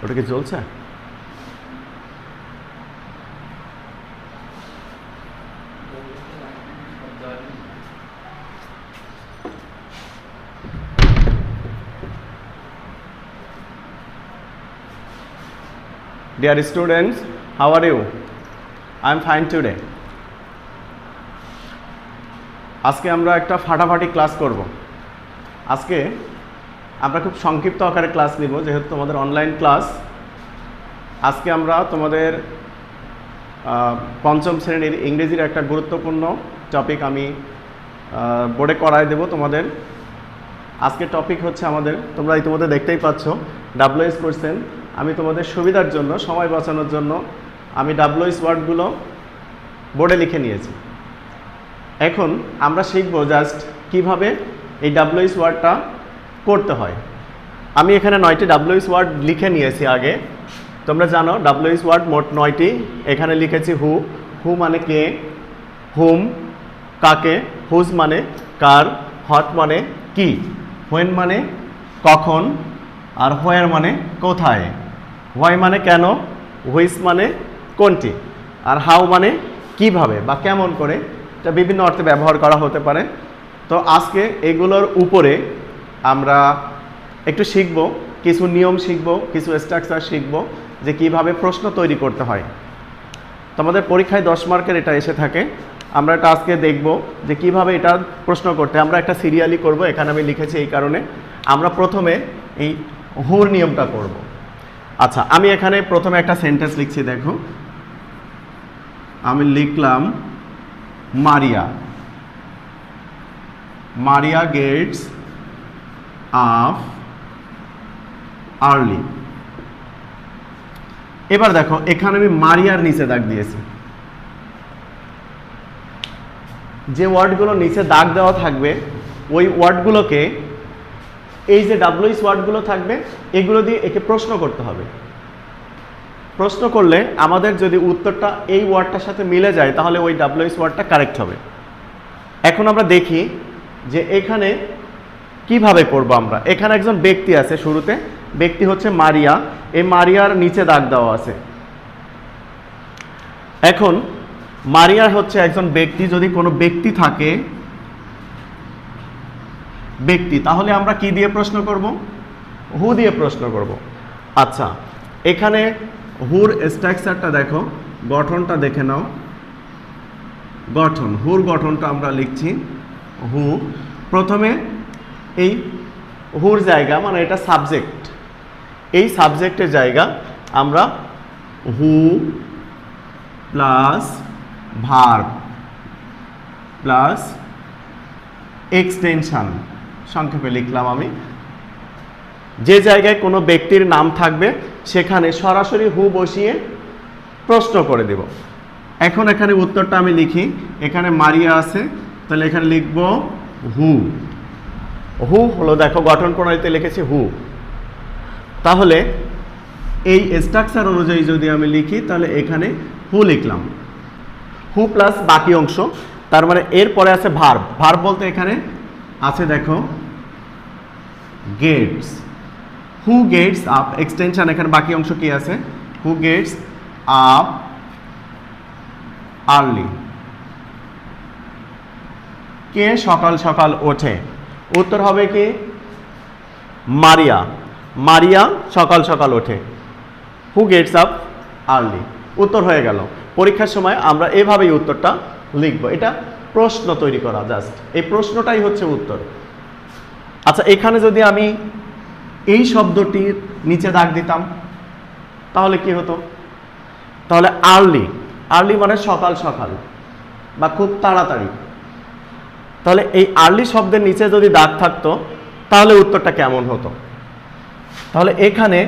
ওটা কি চলছে? Dear students, how are you? I am fine today. আজকে আমরা একটা ফাটাফাটি ক্লাস করব। আজকে আমরা খুব সংক্ষিপ্ত আকারে ক্লাস নিব, যেহেতু তোমাদের অনলাইন ক্লাস। আজকে আমরা তোমাদের পঞ্চম শ্রেণীর ইংরেজির একটা গুরুত্বপূর্ণ টপিক আমি বোর্ডে করায় দেব তোমাদের। আজকের টপিক হচ্ছে আমাদের, তোমরা ইতিমধ্যে দেখতেই পাচ্ছ, WS কোশ্চেন। আমি তোমাদের সুবিধার জন্য, সময় বাঁচানোর জন্য আমি WS ওয়ার্ডগুলো বোর্ডে লিখে নিয়েছি। এখন আমরা শিখব জাস্ট কিভাবে এই WS ওয়ার্ডটা করতে হয়। আমি এখানে 9টি WS ওয়ার্ড লিখে নিয়েছি আগে। তোমরা জানো WS ওয়ার্ড মোট 9টি। এখানে লিখেছি হু, হু মানে কে, হুম কাকে, হুজ মানে কার, হট মানে কি, হোয়েন মানে কখন, আর হোয়ার মানে কোথায়, হোয়াই মানে কেন, হুইচ মানে কোনটি, আর হাউ মানে কিভাবে বা কেমন করে। এটা বিভিন্ন অর্থে ব্যবহার করা হতে পারে। তো আজকে এগুলোর উপরে আমরা একটু শিখব, কিছু নিয়ম শিখব, কিছু স্ট্রাকচার শিখব যে কিভাবে প্রশ্ন তৈরি করতে হয়। তোমাদের পরীক্ষায় 10 মার্কের এটা এসে থাকে। আমরা এটা আজকে দেখব যে কিভাবে এটা প্রশ্ন করতে। আমরা একটা সিরিয়ালি করব, এখানে আমি লিখেছি এই কারণে। আমরা প্রথমে এই হুর নিয়মটা করব। আচ্ছা, আমি এখানে প্রথমে একটা সেন্টেন্স লিখছি, দেখো। আমি লিখলাম মারিয়া, মারিয়া গেটস আপ আর্লি। এবার দেখো এখানে আমি মারিয়ার নিচে দাগ দিয়েছি। যে ওয়ার্ডগুলো নিচে দাগ দেওয়া থাকবে ওই ওয়ার্ডগুলোকে, এই যে WS ওয়ার্ডগুলো থাকবে এগুলো দিয়ে একে প্রশ্ন করতে হবে। প্রশ্ন করলে আমাদের যদি উত্তরটা এই ওয়ার্ডটার সাথে মিলে যায় তাহলে ওই WS ওয়ার্ডটা কারেক্ট হবে। এখন আমরা দেখি যে এখানে কিভাবে করব আমরা। এখানে একজন ব্যক্তি আছে শুরুতে, ব্যক্তি হচ্ছে মারিয়া। এই মারিয়ার নিচে দাগ দেওয়া আছে। এখন মারিয়া হচ্ছে একজন ব্যক্তি। যদি কোনো ব্যক্তি থাকে, ব্যক্তি, তাহলে আমরা কি দিয়ে প্রশ্ন করব? হু দিয়ে প্রশ্ন করব। আচ্ছা, এখানে হুর স্ট্রাকচারটা দেখো, গঠনটা দেখে নাও। গঠন, হুর গঠনটা আমরা লিখছি হু। প্রথমে এই হুর জায়গা মানে এটা সাবজেক্ট, এই সাবজেক্টের জায়গা আমরা who plus verb plus extension সংক্ষেপে লিখলাম আমি। যে জায়গায় কোনো ব্যক্তির নাম থাকবে সেখানে সরাসরি হু বসিয়ে প্রশ্ন করে দেব। এখন এখানে উত্তরটা আমি লিখি। এখানে মারিয়া আছে, তাহলে এখানে লিখব হু। হু হলো, দেখো গঠন প্রণালীতে লিখেছি হু। তাহলে এই স্ট্রাকচার অনুযায়ী যদি আমি লিখি তাহলে এখানে হু লিখলাম, হু প্লাস বাকি অংশ। তার মানে এরপরে আছে ভার্ব। ভার্ব বলতে এখানে আছে দেখো gets, who gets up, extension. এখানে বাকি অংশ কি আছে? হু গেটস আপ আর্লি, কে সকাল সকাল ওঠে। উত্তর হবে কি? মারিয়া, মারিয়া সকাল সকাল ওঠে। হু গেটস আপ আর্লি, উত্তর হয়ে গেল। পরীক্ষার সময় আমরা এভাবেই উত্তরটা লিখব। এটা প্রশ্ন তৈরি করা, জাস্ট এই প্রশ্নটাই হচ্ছে উত্তর। আচ্ছা, এখানে যদি আমি এই শব্দটির নিচে দাগ দিতাম তাহলে কি হতো? তাহলে আর্লি, আর্লি মানে সকাল সকাল বা খুব তাড়াতাড়ি। তাহলে এই আর্লি শব্দের নিচে যদি দাগ থাকতো তাহলে উত্তরটা কেমন হতো? তাহলে এখানে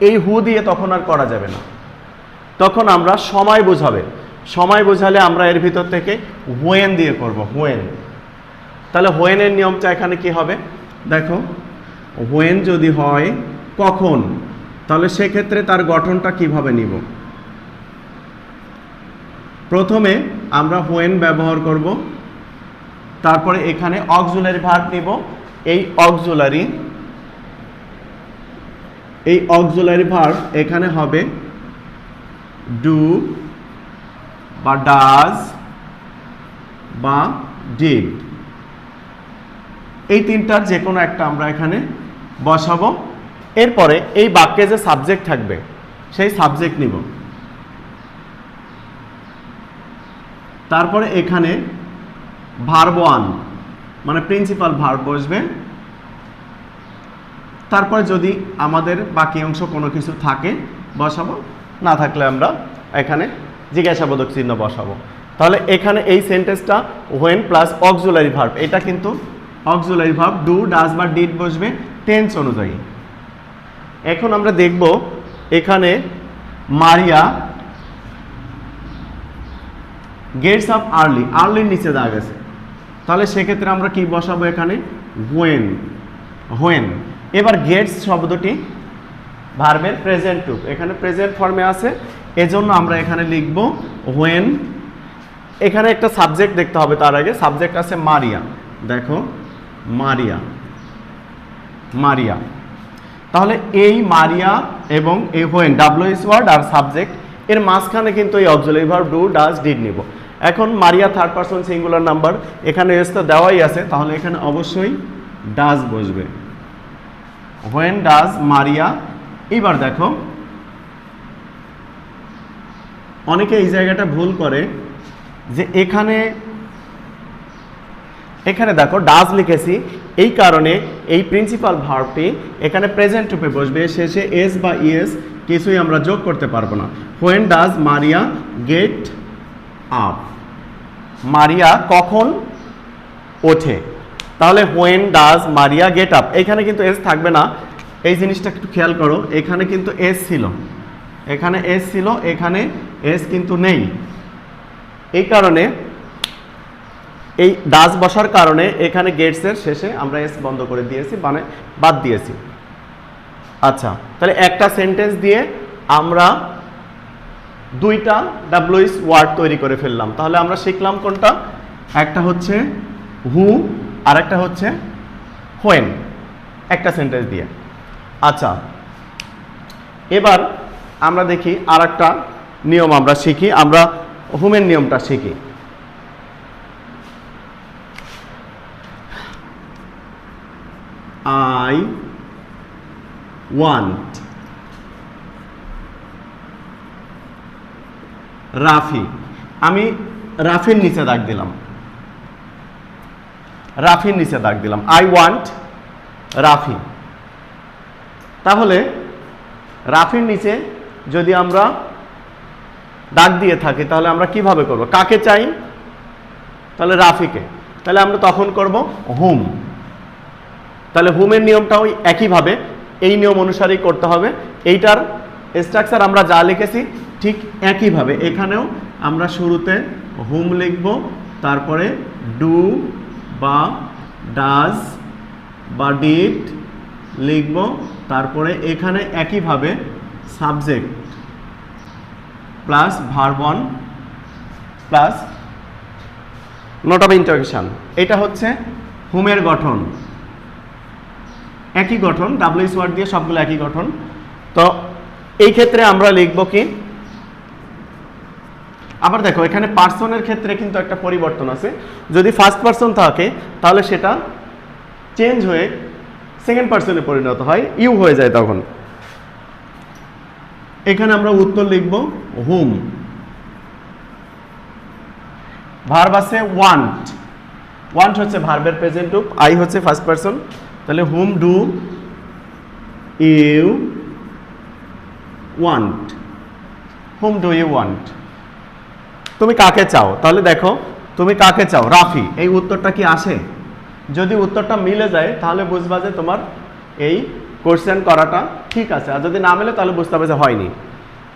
এই হু দিয়ে তখন আর করা যাবে না, তখন আমরা সময় বোঝাবে। সময় বোঝালে আমরা এর ভিতর থেকে হোয়েন দিয়ে করব, হোয়েন। তাহলে হোয়েনের নিয়মটা এখানে কি হবে দেখো। হোয়েন যদি হয় কখন, তাহলে সেক্ষেত্রে তার গঠনটা কিভাবে নিব? প্রথমে আমরা হোয়েন ব্যবহার করব, তারপরে এখানে অক্সিলারি ভার্ব নিব। এই অক্সিলারি এই অক্সিলারি ভার্ব এখানে হবে ডু বা ডাজ বা ডিড, এই তিনটার যে কোনো একটা আমরা এখানে বসাবো। এরপরে এই বাক্যে যে সাবজেক্ট থাকবে সেই সাবজেক্ট নিব, তারপরে এখানে ভার্ব ওয়ান মানে প্রিন্সিপাল ভার্ব বসবে, তারপরে যদি আমাদের বাকি অংশ কোনো কিছু থাকে বসাবো, না থাকলে আমরা এখানে জিজ্ঞাসাবোধক চিহ্ন বসাবো। তাহলে এখানে এই সেন্টেন্সটা হোয়েন প্লাস অক্সিলারি ভার্ব, এটা কিন্তু অক্সিলারি ভার্ব ডু ডাজ বা ডিড বসবে টেন্স অনুযায়ী। এখন আমরা দেখব এখানে মারিয়া গেটস আপ আর্লি, আর্লির নিচে দাগ আছে, তাহলে সেক্ষেত্রে আমরা কি বসাবো এখানে হোয়েন, হোয়েন। এবার গেটস শব্দটি ভার্বের প্রেজেন্ট টু, এখানে প্রেজেন্ট ফর্মে আছে, এজন্য আমরা এখানে লিখব হোয়েন। এখানে একটা সাবজেক্ট দেখতে হবে, তার আগে সাবজেক্ট আছে মারিয়া, দেখো মারিয়া, মারিয়া। তাহলে এই মারিয়া এবং এই হোয়েন ডাব্লিউএস ওয়ার্ড আর সাবজেক্ট এর মাঝখানে কিন্তু এই auxiliary verb do does did নিব। এখন Maria third person singular number, এখানে এস তো দেওয়াই আছে, তাহলে এখানে অবশ্যই ডাজ বসবে, হোয়েন ডাজ মারিয়া। এবার দেখো অনেকে এই জায়গাটা ভুল করে যে এখানে দেখো ডাজ লিখেছি, এই কারণে এই প্রিন্সিপাল ভার্বটি এখানে প্রেজেন্ট রূপে বসবে, শেষে এস বা ইএস কিছুই আমরা যোগ করতে পারবো না। When does Maria get up, মারিয়া কখন ওঠে, তাহলে when does Maria get up, এখানে কিন্তু এস থাকবে না, এই জিনিসটা একটু খেয়াল করো। এখানে কিন্তু এস ছিল, এখানে এস ছিল, এখানে এস কিন্তু নেই, এই কারণে এই ডাজ বসার কারণে এখানে গেটসের শেষে আমরা এস বন্ধ করে দিয়েছি, মানে বাদ দিয়েছি। আচ্ছা, তাহলে একটা সেন্টেন্স দিয়ে আমরা দুইটা ডাব্লিউএস ওয়ার্ড তৈরি করে ফেললাম। তাহলে আমরা শিখলাম কোনটা, একটা হচ্ছে হু আর একটা হচ্ছে হোয়েন, একটা সেন্টেন্স দিয়ে। আচ্ছা, এবার আমরা দেখি আর একটা নিয়ম আমরা শিখি, আমরা হুমের নিয়মটা শিখি। I want রাফি, আমি রাফির নিচে দাগ দিলাম, রাফির নিচে দাগ দিলাম, আই ওয়ান্ট রাফি। তাহলে রাফির নিচে যদি আমরা দাগ দিয়ে থাকি তাহলে আমরা কিভাবে করব, কাকে চাই, তাহলে রাফিকে, তাহলে আমরা তখন করব হুম। তাহলে হুমের নিয়মটাও একইভাবে এই নিয়ম অনুসারেই করতে হবে, এইটার স্ট্রাকচার আমরা যা লিখেছি ঠিক একইভাবে এখানেও আমরা শুরুতে হুম লিখব, তারপরে ডু বা ডাজ বা ডিড লিখব, তারপরে এখানে একইভাবে subject plus verb one plus note of interrogation, এটা হচ্ছে হুমের গঠন, একই গঠন, ডাব্লিউএস ওয়ার্ড দিয়ে সবগুলো একই গঠন। তো এই ক্ষেত্রে আমরা লিখব কি, আবার দেখো এখানে পার্সনের ক্ষেত্রে কিন্তু একটা পরিবর্তন আছে, যদি ফার্স্ট পার্সন থাকে তাহলে সেটা চেঞ্জ হয়ে সেকেন্ড পার্সনে পরিণত হয়, ইউ হয়ে যায় তখন। এখানে আমরা উত্তর লিখব হুম। ভার্ব আছে ওয়ান্ট, ওয়ান্ট হচ্ছে ভার্বের প্রেজেন্ট রূপ, আই হচ্ছে ফার্স্ট পার্সন, তাহলে hmm do you want, hmm do you want, তুমি কাকে চাও, তাহলে দেখো তুমি কাকে চাও, রাফি, এই উত্তরটা কি আসে, যদি উত্তরটা মিলে যায় তাহলে বুঝবা যে তোমার এই কোশ্চেন করাটা ঠিক আছে, আর যদি না মিলে তাহলে বুঝতে হবে যে হয়নি।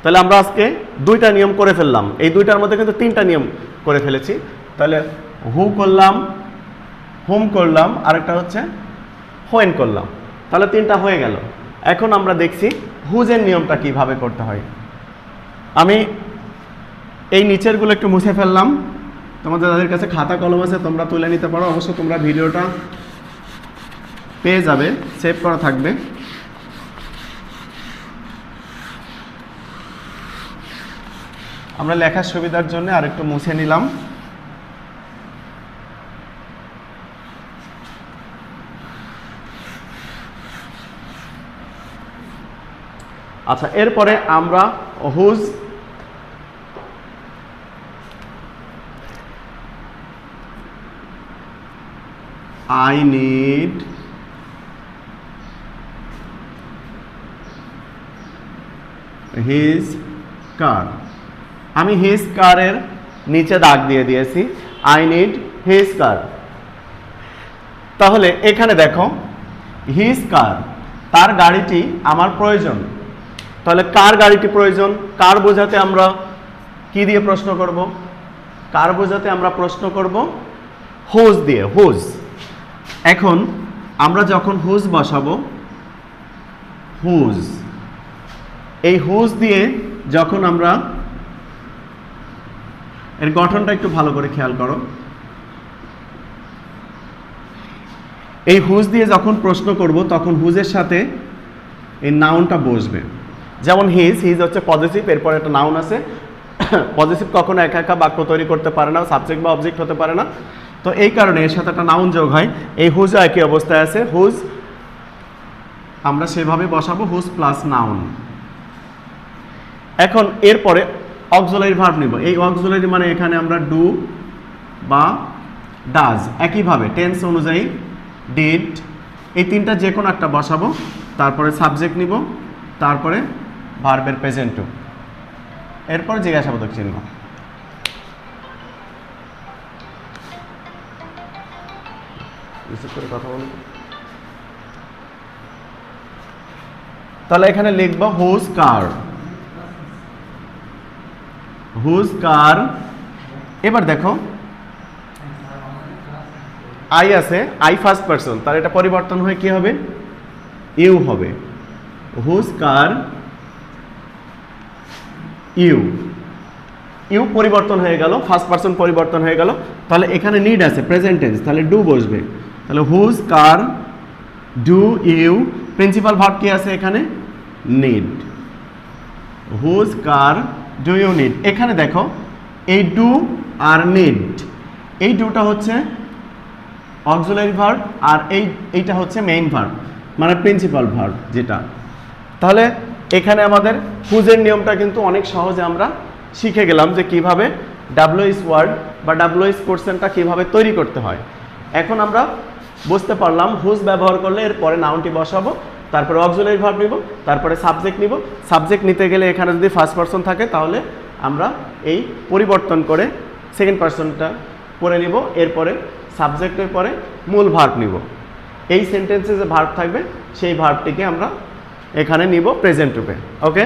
তাহলে আমরা আজকে দুইটা নিয়ম করে ফেললাম, এই দুইটার মধ্যে কিন্তু তিনটা নিয়ম করে ফেলেছি। তাহলে হু করলাম, হুম করলাম, আরেকটা হচ্ছে হোয়েন করলাম, তাহলে তিনটা হয়ে গেল। এখন আমরা দেখছি হুজের নিয়মটা কিভাবে করতে হয়। আমি এই নিচেরগুলো একটু মুছে ফেললাম, তোমাদের যাদের কাছে খাতা কলম আছে তোমরা তুলে নিতে পারো, অবশ্য তোমরা ভিডিওটা পেয়ে যাবে, সেভ করা থাকবে। আমরা লেখার সুবিধার জন্য আরেকটু মুছে নিলাম। আচ্ছা, এরপরে আমরা whose I need his car, আমি his কারের নিচে দাগ দিয়ে দিয়েছি I need his car। তাহলে এখানে দেখো his car, তার গাড়িটি আমার প্রয়োজন। তাহলে কার গাড়িটি প্রয়োজন, কার বোঝাতে আমরা কি দিয়ে প্রশ্ন করব, কার বোঝাতে আমরা প্রশ্ন করব হুজ দিয়ে, হুজ। এখন আমরা যখন হুজ বসাবো, হুজ, এই হুজ দিয়ে যখন আমরা, এর গঠনটা একটু ভালো করে খেয়াল করো, এই হুজ দিয়ে যখন প্রশ্ন করব তখন হুজের সাথে এই নাউনটা বসবে। যেমন হিজ, হিজ হচ্ছে পজিটিভ, এরপর একটা নাউন আছে। পজিটিভ কখনো একা একা বাক্য তৈরি করতে পারে না, সাবজেক্ট বা অবজেক্ট হতে পারে না, তো এই কারণে এর সাথে একটা নাউন যোগ হয়। এই হুজ একই অবস্থায় আছে, হুজ আমরা সেভাবে বসাবো, হুজ প্লাস নাউন। এখন এরপরে অক্সিলারি ভার্ব নিব। এই অক্সিলারি মানে এখানে আমরা ডু বা ডাজ, একইভাবে টেন্স অনুযায়ী ডিড, এই তিনটা যে কোনো একটা বসাবো, তারপরে সাবজেক্ট নিব, তারপরে ভার্বের প্রেজেন্ট টু, এরপর জিজ্ঞাসাবাদক চিহ্ন। করে কথা বলুন। তাহলে এখানে লিখব হুজ কার, হুজ কার। এবার দেখো আই আছে, আই ফার্স্ট পারসন, তার এটা পরিবর্তন হয়ে কি হবে, ইউ হবে। হুজ কার ইউ, ইউ পরিবর্তন হয়ে গেল, ফার্স্ট পারসন পরিবর্তন হয়ে গেল। তাহলে এখানে নিড আছে, প্রেজেন্ট টেন্স, তাহলে ডু বসবে। তাহলে whose car do you, principal verb কি আছে এখানে, need. Whose car do you need. এখানে দেখো এই ডু আর নিড, এই ডুটা হচ্ছে অক্সিলারি ভার্ব আর এইটা হচ্ছে মেইন ভার্ব, মানে প্রিন্সিপাল ভার্ব যেটা। তাহলে এখানে আমাদের হুজের নিয়মটা কিন্তু অনেক সহজে আমরা শিখে গেলাম যে কিভাবে ডাব্লিউএস ওয়ার্ড বা ডাব্লিউএস কোশ্চেনটা কিভাবে তৈরি করতে হয়। এখন আমরা বুঝতে পারলাম হুজ ব্যবহার করলে এরপরে নাউনটি বসাবো, তারপরে অক্সিলারি ভার্ব নিব, তারপরে সাবজেক্ট নিব। সাবজেক্ট নিতে গেলে এখানে যদি ফার্স্ট পারসন থাকে তাহলে আমরা এই পরিবর্তন করে সেকেন্ড পারসনটা পরে নিব, এরপরে সাবজেক্টের পরে মূল ভার্ব নিব। এই সেন্টেন্সে যে ভার্ব থাকবে সেই ভার্বটিকে আমরা এখানে নিব প্রেজেন্ট রূপে। ওকে,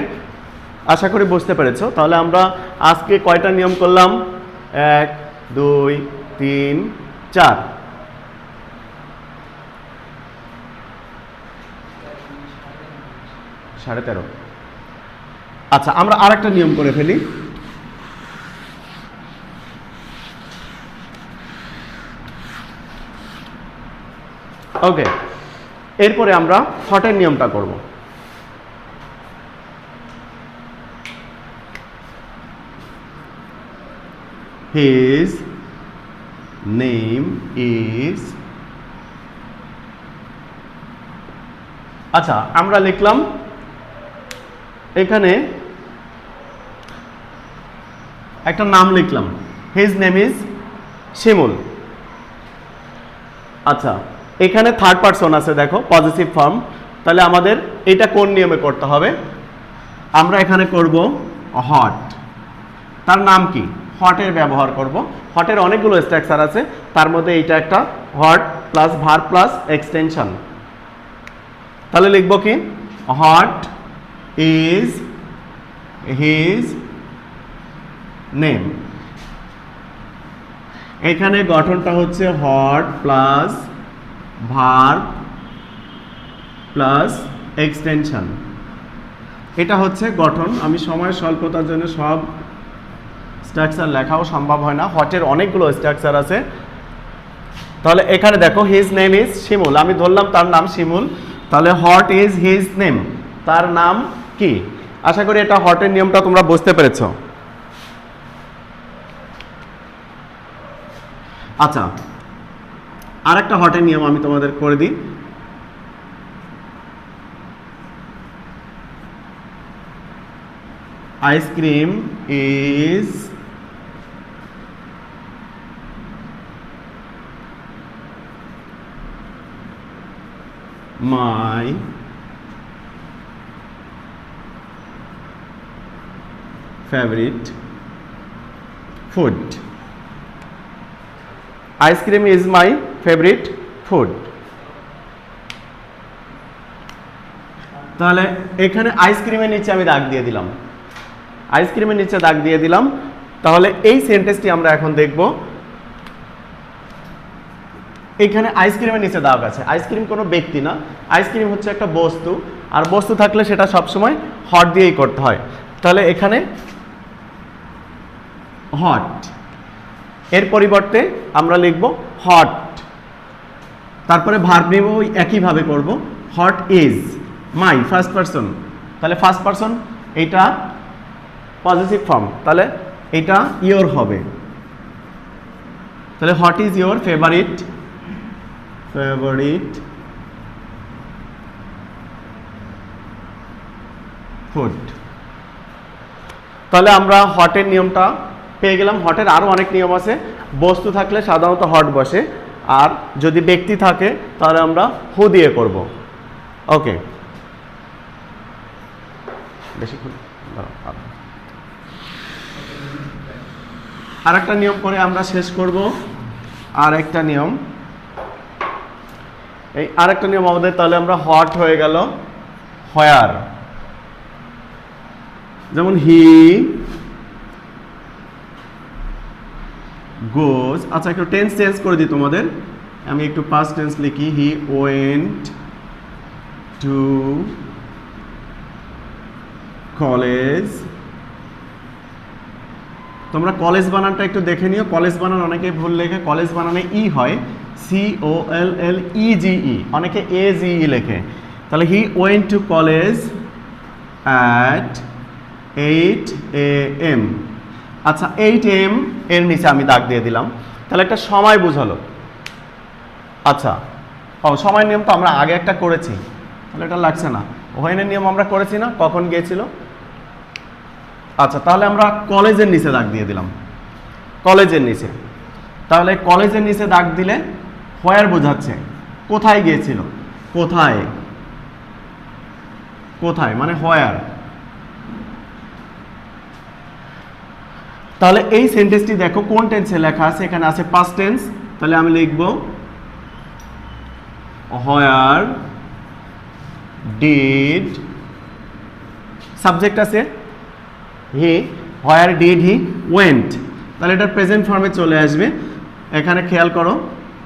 আশা করি বুঝতে পেরেছো। তাহলে আমরা আজকে কয়টা নিয়ম করলাম, 1 2 3 4, সাড়ে 13। আচ্ছা, আমরা আরেকটা নিয়ম করে ফেলি। ওকে, এরপরে আমরা হটের নিয়মটা করব। His name is, আচ্ছা আমরা লিখলাম এখানে একটা নাম লিখলাম, হিজ নেম ইজ শিমুল। আচ্ছা, এখানে থার্ড পারসন আছে, দেখো পজিটিভ ফর্ম। তাহলে আমাদের এটা কোন নিয়মে করতে হবে, আমরা এখানে করব হট। তার নাম কি, হটের ব্যবহার করব। হটের অনেকগুলো স্ট্রাকচার আছে, তার মধ্যে এইটা একটা, hot plus verb plus extension. তাহলে লিখব কি, হট ইজ হিজ নেম। এখানে গঠনটা হচ্ছে hot plus verb plus extension, এটা হচ্ছে গঠন। আমি সময় স্বল্পতার জন্য সব স্ট্রাকচার লেখাও সম্ভব হয় না, হটের অনেকগুলো স্ট্রাকচার আছে। তাহলে এখানে দেখো হিজ নেম ইজ শিমুল, আমি ধরলাম তার নাম শিমুল, তাহলে হট ইজ হিজ নেম, তার নাম কি। আশা করি এটা হটের নিয়মটা তোমরা বুঝতে পেরেছো। আচ্ছা, আর একটা হটের নিয়ম আমি তোমাদের করে দিই। Ice cream is my favorite food. Ice cream is my favorite food. তাহলে এখানে আইসক্রিমের নিচে আমি দাগ দিয়ে দিলাম, আইসক্রিমের নিচে দাগ দিয়ে দিলাম। তাহলে এই সেন্টেন্সটি আমরা এখন দেখব। এখানে আইসক্রিমের নিচে দাগ আছে। আইসক্রিম কোনো ব্যক্তি না, আইসক্রিম হচ্ছে একটা বস্তু, আর বস্তু থাকলে সেটা সবসময় হট দিয়েই করতে হয়। তাহলে এখানে হট, এর পরিবর্তে আমরা লিখব হট, তারপরে ভার্ব নেব ওই একইভাবে করব, hot is my first person. তাহলে ফার্স্ট পারসন এটা পজিটিভ ফর্ম, তাহলে এটা ইয়োর হবে। তাহলে hot is your favourite food. তাহলে আমরা হটের নিয়মটা পেয়ে গেলাম। হটের আরও অনেক নিয়ম আছে। বস্তু থাকলে সাধারণত হট বসে, আর যদি ব্যক্তি থাকে তাহলে আমরা হু দিয়ে করব। ওকে, বেশিক্ষণ আর একটা নিয়ম করে আমরা শেষ করব। আর একটা নিয়ম, এই আরেকটা নিয়ম আমাদের, তাহলে আমরা হট হয়ে গেল হোয়ার। যেমন হি গোজ। আচ্ছা, একটু টেন্স চেঞ্জ করে দিই তোমাদের, আমি একটু পাস্ট টেন্স লিখি। He went to college. তোমরা কলেজ বানানটা একটু দেখে নিও। কলেজ বানান অনেকে ভুল লেখে, কলেজ বানানে ই হয়, COLLEGE, অনেকে AGE লেখে। তাহলে he went to college at 8 AM। আচ্ছা, 8 AM এর নিচে আমি দাগ দিয়ে দিলাম, তাহলে একটা সময় বুঝালো। আচ্ছা, সময় নিয়ম তো আমরা আগে একটা করেছি, তাহলে এটা লাগছে না। ওয়েনের নিয়ম আমরা করেছি না, কখন গিয়েছিল। আচ্ছা, তাহলে আমরা কলেজের নিচে দাগ দিয়ে দিলাম, কলেজের নিচে। তাহলে কলেজের নিচে দাগ দিলে হোয়ার বোঝাচ্ছে কোথায় গিয়েছিল, কোথায়, কোথায় মানে হোয়ার। তাহলে এই সেন্টেন্সটি দেখো কোন টেন্সে লেখা আছে, এখানে আছে পাস্ট টেন্স। তাহলে আমি লিখব হোয়ার ডিড, সাবজেক্ট আছে হি, হোয়ার ডিড হি ওয়েন্ট, তাহলে এটা প্রেজেন্ট ফর্মে চলে আসবে। এখানে খেয়াল করো,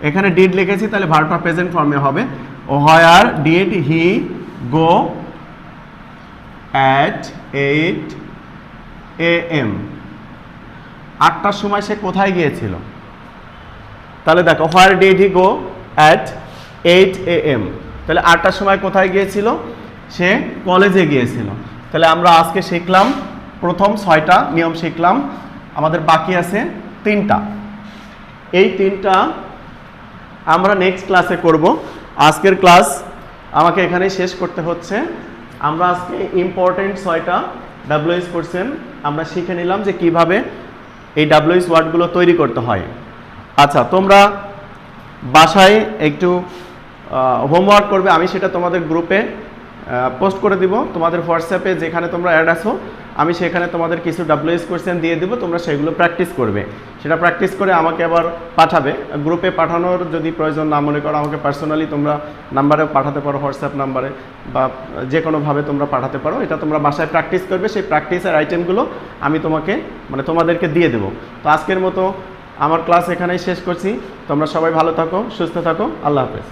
এখানে ডিড লিখেছি, তাহলে ভার্বটা প্রেজেন্ট ফর্মে হবে। Where did he go at 8 AM। 8টার সময় সে কোথায় গিয়েছিল, তাহলে দেখো where did he go at 8 AM। তাহলে 8টার সময় কোথায় গিয়েছিল, সে কলেজে গিয়েছিল। তাহলে আমরা আজকে শিখলাম প্রথম 6টা নিয়ম শিখলাম, আমাদের বাকি আছে 3টা। এই 3টা আমরা নেক্সট ক্লাসে করব। আজকের ক্লাস আমাকে এখানে শেষ করতে হচ্ছে। আমরা আজকে ইম্পর্টেন্ট 6টা WH কোশ্চেন আমরা শিখে নিলাম যে কিভাবে এই WH ওয়ার্ডগুলো তৈরি করতে হয়। আচ্ছা, তোমরা বাসায় একটু হোমওয়ার্ক করবে, আমি সেটা তোমাদের গ্রুপে পোস্ট করে দিব। তোমাদের হোয়াটসঅ্যাপে যেখানে তোমরা অ্যাড আসো, আমি সেখানে তোমাদের কিছু WH কোশ্চেন দিয়ে দিব, তোমরা সেগুলো প্র্যাকটিস করবে। সেটা প্র্যাকটিস করে আমাকে আবার পাঠাবে। গ্রুপে পাঠানোর যদি প্রয়োজন না মনে করো, আমাকে পার্সোনালি তোমরা নাম্বারেও পাঠাতে পারো, হোয়াটসঅ্যাপ নাম্বারে, বা যে কোনোভাবে তোমরা পাঠাতে পারো। এটা তোমরা বাসায় প্র্যাকটিস করবে, সেই প্র্যাকটিসের আইটেমগুলো আমি তোমাদেরকে দিয়ে দেবো। তো আজকের মতো আমার ক্লাস এখানেই শেষ করছি। তোমরা সবাই ভালো থাকো, সুস্থ থাকো, আল্লাহ হাফেজ।